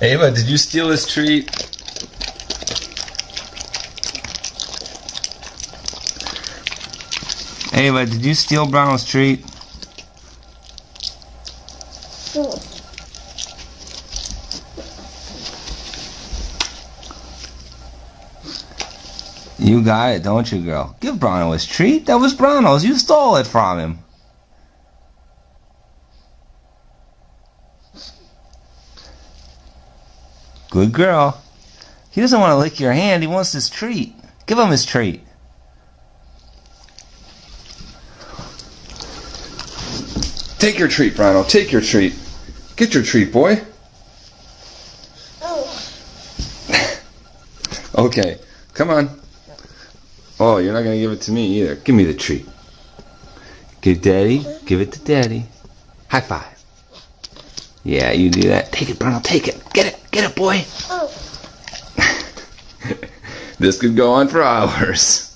Ava, did you steal this treat? Ava, did you steal Brown's treat? You got it, don't you, girl? Give Browno his treat. That was Browno's. You stole it from him. Good girl. He doesn't want to lick your hand. He wants his treat. Give him his treat. Take your treat, Browno. Take your treat. Get your treat, boy. Okay, come on. Oh, you're not going to give it to me either. Give me the treat. Give Daddy. Give it to Daddy. High five. Yeah, you do that. Take it, Browno. Take it. Get it. Get it, boy. This could go on for hours.